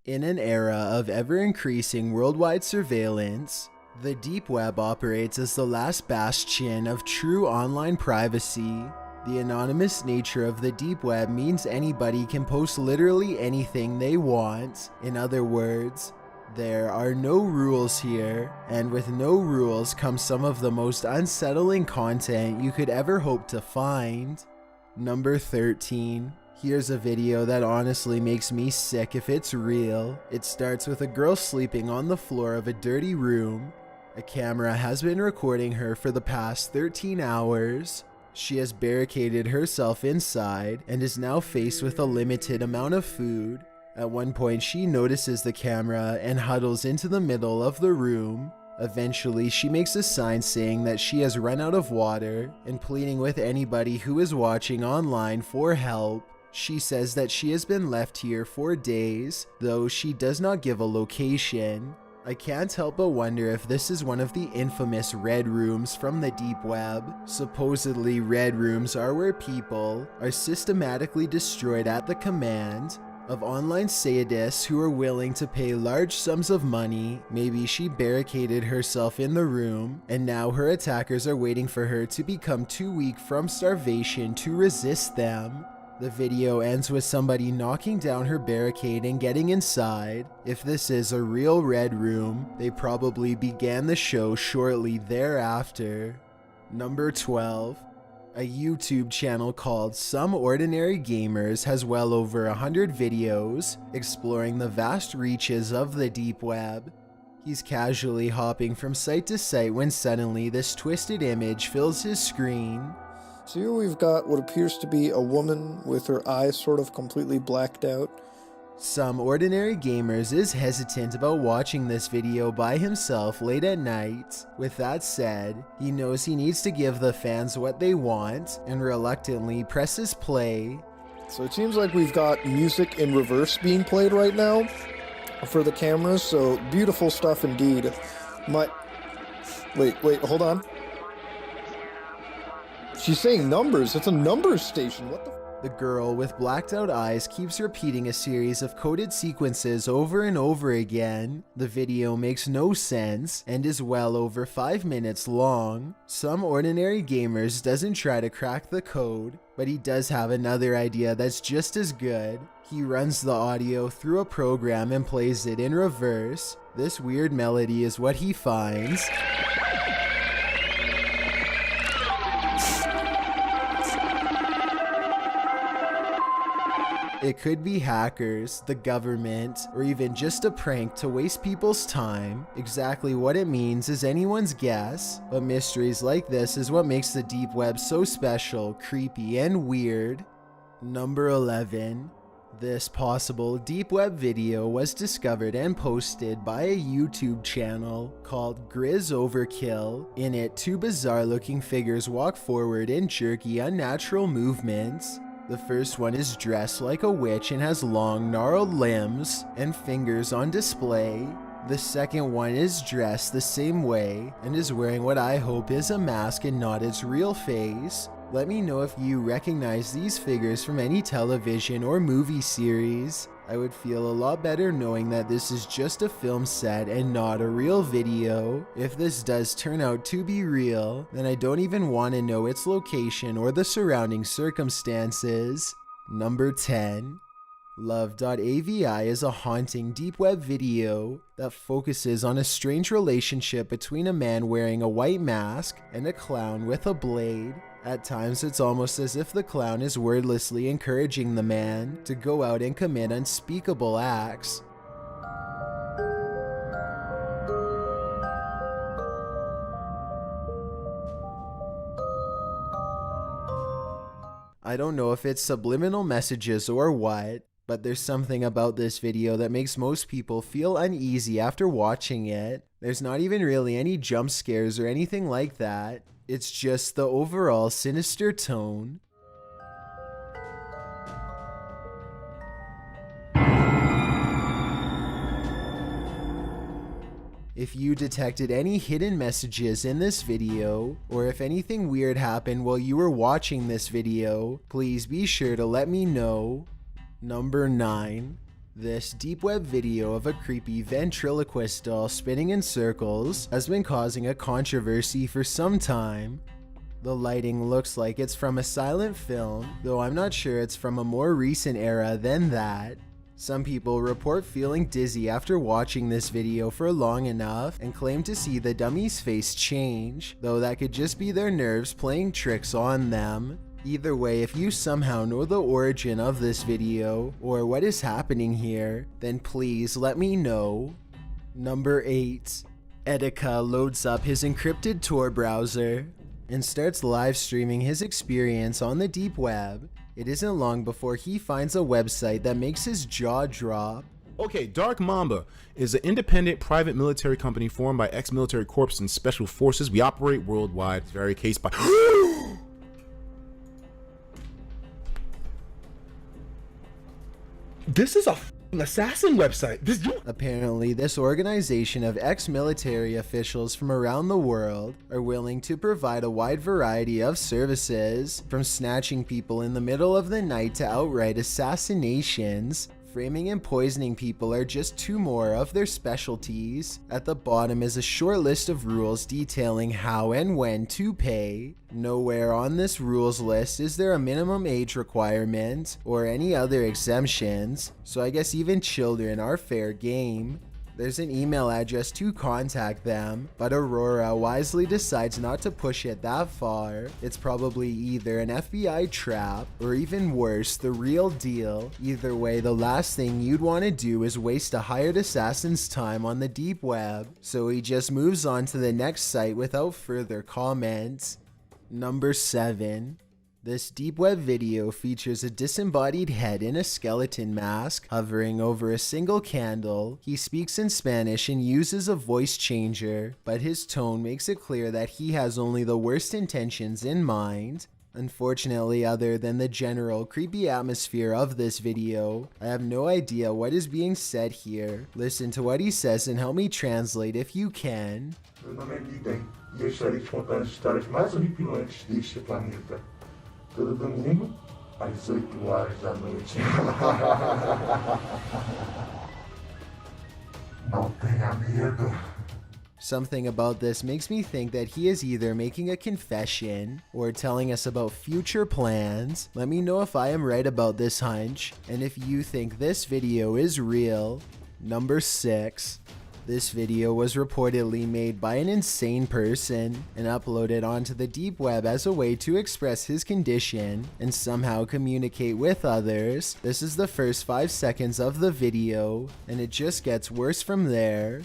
In an era of ever-increasing worldwide surveillance, the deep web operates as the last bastion of true online privacy. The anonymous nature of the deep web means anybody can post literally anything they want. In other words, there are no rules here, and with no rules comes some of the most unsettling content you could ever hope to find. Number 13. Here's a video that honestly makes me sick if it's real. It starts with a girl sleeping on the floor of a dirty room. A camera has been recording her for the past 13 hours. She has barricaded herself inside and is now faced with a limited amount of food. At one point, she notices the camera and huddles into the middle of the room. Eventually, she makes a sign saying that she has run out of water and pleading with anybody who is watching online for help. She says that she has been left here for days, though she does not give a location. I can't help but wonder if this is one of the infamous red rooms from the deep web. Supposedly, red rooms are where people are systematically destroyed at the command of online sadists who are willing to pay large sums of money. Maybe she barricaded herself in the room, and now her attackers are waiting for her to become too weak from starvation to resist them. The video ends with somebody knocking down her barricade and getting inside. If this is a real red room, they probably began the show shortly thereafter. Number 12. A YouTube channel called Some Ordinary Gamers has well over 100 videos exploring the vast reaches of the deep web. He's casually hopping from site to site when suddenly this twisted image fills his screen. So here we've got what appears to be a woman with her eyes sort of completely blacked out. Some Ordinary Gamers is hesitant about watching this video by himself late at night. With that said, he knows he needs to give the fans what they want and reluctantly presses play. So it seems like we've got music in reverse being played right now for the cameras, so beautiful stuff indeed. Wait, hold on. She's saying numbers. It's a numbers station. What the? The girl with blacked out eyes keeps repeating a series of coded sequences over and over again. The video makes no sense and is well over 5 minutes long. Some Ordinary Gamers doesn't try to crack the code, but he does have another idea that's just as good. He runs the audio through a program and plays it in reverse. This weird melody is what he finds. It could be hackers, the government, or even just a prank to waste people's time. Exactly what it means is anyone's guess, but mysteries like this is what makes the deep web so special, creepy, and weird. Number 11. This possible deep web video was discovered and posted by a YouTube channel called Grizz Overkill. In it, two bizarre looking figures walk forward in jerky, unnatural movements. The first one is dressed like a witch and has long, gnarled limbs and fingers on display. The second one is dressed the same way and is wearing what I hope is a mask and not its real face. Let me know if you recognize these figures from any television or movie series. I would feel a lot better knowing that this is just a film set and not a real video. If this does turn out to be real, then I don't even want to know its location or the surrounding circumstances. Number 10. Love.avi is a haunting deep web video that focuses on a strange relationship between a man wearing a white mask and a clown with a blade. At times, it's almost as if the clown is wordlessly encouraging the man to go out and commit unspeakable acts. I don't know if it's subliminal messages or what, but there's something about this video that makes most people feel uneasy after watching it. There's not even really any jump scares or anything like that. It's just the overall sinister tone. If you detected any hidden messages in this video, or if anything weird happened while you were watching this video, please be sure to let me know. Number 9. This deep web video of a creepy ventriloquist doll spinning in circles has been causing a controversy for some time. The lighting looks like it's from a silent film, though I'm not sure it's from a more recent era than that. Some people report feeling dizzy after watching this video for long enough and claim to see the dummy's face change, though that could just be their nerves playing tricks on them. Either way, if you somehow know the origin of this video or what is happening here, then please let me know. Number 8. Etika loads up his encrypted Tor browser and starts live streaming his experience on the deep web. It isn't long before he finds a website that makes his jaw drop. Okay, Dark Mamba is an independent private military company formed by ex-military corps and special forces. We operate worldwide, vary case by... This is an assassin website. Apparently, this organization of ex-military officials from around the world are willing to provide a wide variety of services, from snatching people in the middle of the night to outright assassinations. Framing and poisoning people are just two more of their specialties. At the bottom is a short list of rules detailing how and when to pay. Nowhere on this rules list is there a minimum age requirement or any other exemptions, so I guess even children are fair game. There's an email address to contact them, but Aurora wisely decides not to push it that far. It's probably either an FBI trap or even worse, the real deal. Either way, the last thing you'd want to do is waste a hired assassin's time on the deep web, so he just moves on to the next site without further comment. Number 7. This deep web video features a disembodied head in a skeleton mask hovering over a single candle. He speaks in Spanish and uses a voice changer, but his tone makes it clear that he has only the worst intentions in mind. Unfortunately, other than the general creepy atmosphere of this video, I have no idea what is being said here. Listen to what he says and help me translate if you can. Meu nome é Liden e eu estarei te contando as histórias mais horripilantes deste planeta. Todo domingo, às 8 horas da noite. Não tenha medo. Something about this makes me think that he is either making a confession or telling us about future plans. Let me know if I am right about this hunch, and if you think this video is real. Number 6. This video was reportedly made by an insane person and uploaded onto the deep web as a way to express his condition and somehow communicate with others. This is the first 5 seconds of the video, and it just gets worse from there.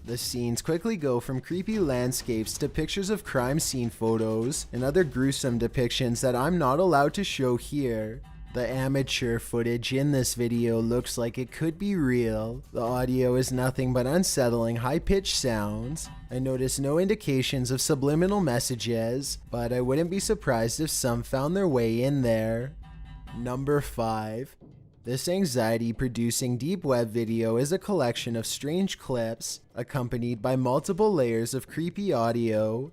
The scenes quickly go from creepy landscapes to pictures of crime scene photos and other gruesome depictions that I'm not allowed to show here. The amateur footage in this video looks like it could be real. The audio is nothing but unsettling high-pitched sounds. I notice no indications of subliminal messages, but I wouldn't be surprised if some found their way in there. Number 5. This anxiety-producing deep web video is a collection of strange clips, accompanied by multiple layers of creepy audio.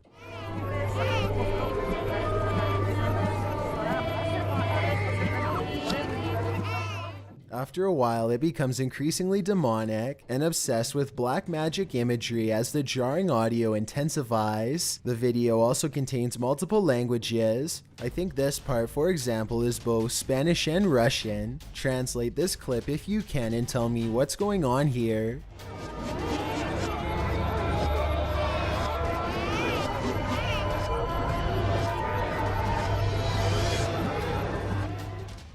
After a while, it becomes increasingly demonic and obsessed with black magic imagery as the jarring audio intensifies. The video also contains multiple languages. I think this part, for example, is both Spanish and Russian. Translate this clip if you can and tell me what's going on here.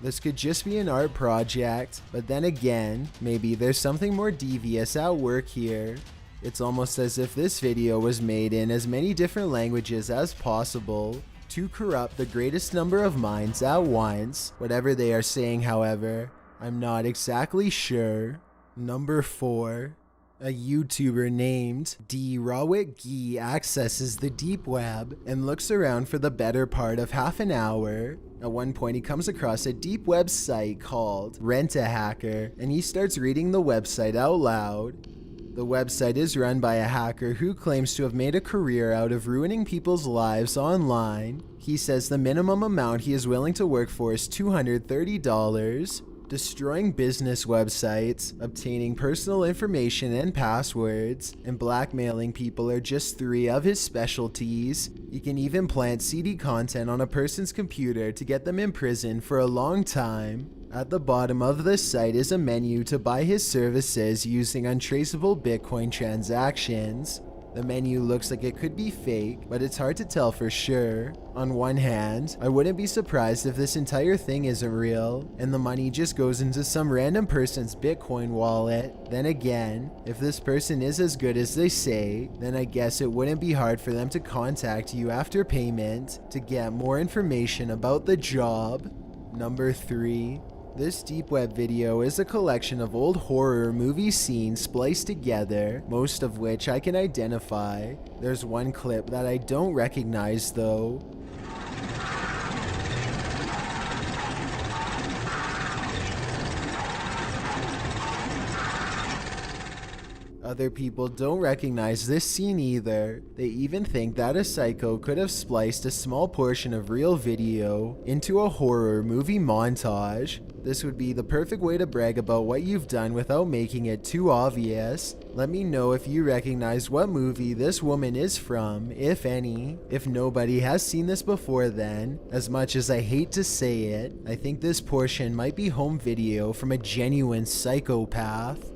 This could just be an art project, but then again, maybe there's something more devious at work here. It's almost as if this video was made in as many different languages as possible to corrupt the greatest number of minds at once. Whatever they are saying, however, I'm not exactly sure. Number 4. A YouTuber named D. Rawit Gee accesses the deep web and looks around for the better part of half an hour. At one point, he comes across a deep web site called Rent-A-Hacker, and he starts reading the website out loud. The website is run by a hacker who claims to have made a career out of ruining people's lives online. He says the minimum amount he is willing to work for is $230. Destroying business websites, obtaining personal information and passwords, and blackmailing people are just 3 of his specialties. He can even plant CD content on a person's computer to get them in prison for a long time. At the bottom of the site is a menu to buy his services using untraceable Bitcoin transactions. The menu looks like it could be fake, but it's hard to tell for sure. On one hand, I wouldn't be surprised if this entire thing isn't real, and the money just goes into some random person's Bitcoin wallet. Then again, if this person is as good as they say, then I guess it wouldn't be hard for them to contact you after payment to get more information about the job. Number 3. This deep web video is a collection of old horror movie scenes spliced together, most of which I can identify. There's one clip that I don't recognize though. Other people don't recognize this scene either. They even think that a psycho could have spliced a small portion of real video into a horror movie montage. This would be the perfect way to brag about what you've done without making it too obvious. Let me know if you recognize what movie this woman is from, if any. If nobody has seen this before then, as much as I hate to say it, I think this portion might be home video from a genuine psychopath.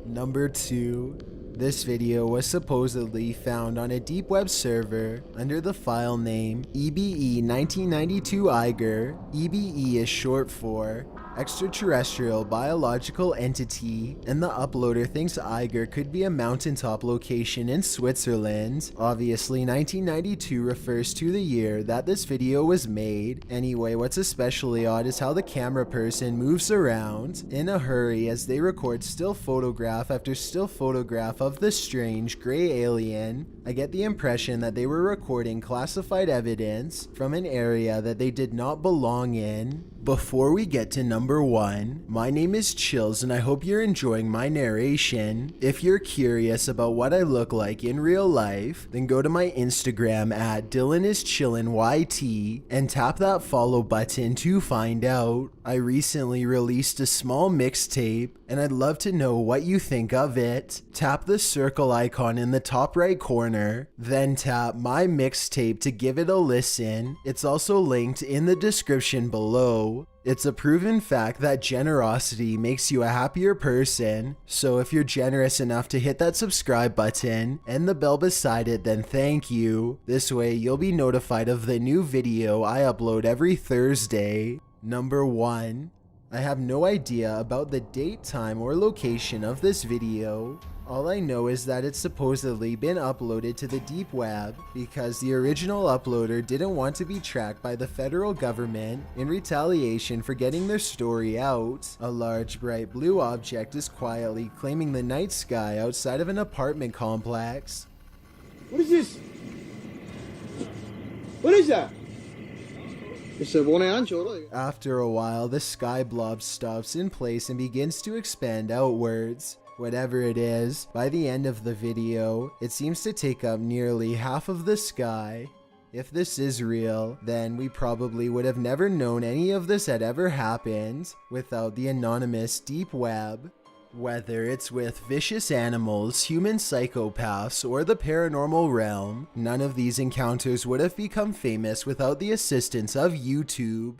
Number 2. This video was supposedly found on a deep web server under the file name EBE1992 Eiger. EBE is short for Extraterrestrial Biological Entity, and the uploader thinks Eiger could be a mountaintop location in Switzerland. Obviously, 1992 refers to the year that this video was made. Anyway, what's especially odd is how the camera person moves around in a hurry as they record still photograph after still photograph of the strange gray alien. I get the impression that they were recording classified evidence from an area that they did not belong in. Before we get to number 1, my name is Chills and I hope you're enjoying my narration. If you're curious about what I look like in real life, then go to my Instagram at DylanIsChillinYT and tap that follow button to find out. I recently released a small mixtape and I'd love to know what you think of it. Tap the circle icon in the top right corner, then tap my mixtape to give it a listen. It's also linked in the description below. It's a proven fact that generosity makes you a happier person, so if you're generous enough to hit that subscribe button and the bell beside it, then thank you. This way you'll be notified of the new video I upload every Thursday. Number 1. I have no idea about the date, time, or location of this video. All I know is that it's supposedly been uploaded to the deep web because the original uploader didn't want to be tracked by the federal government in retaliation for getting their story out. A large bright blue object is quietly claiming the night sky outside of an apartment complex. What is this? What is that? After a while, the sky blob stops in place and begins to expand outwards. Whatever it is, by the end of the video, it seems to take up nearly half of the sky. If this is real, then we probably would have never known any of this had ever happened without the anonymous deep web. Whether it's with vicious animals, human psychopaths, or the paranormal realm, none of these encounters would have become famous without the assistance of YouTube.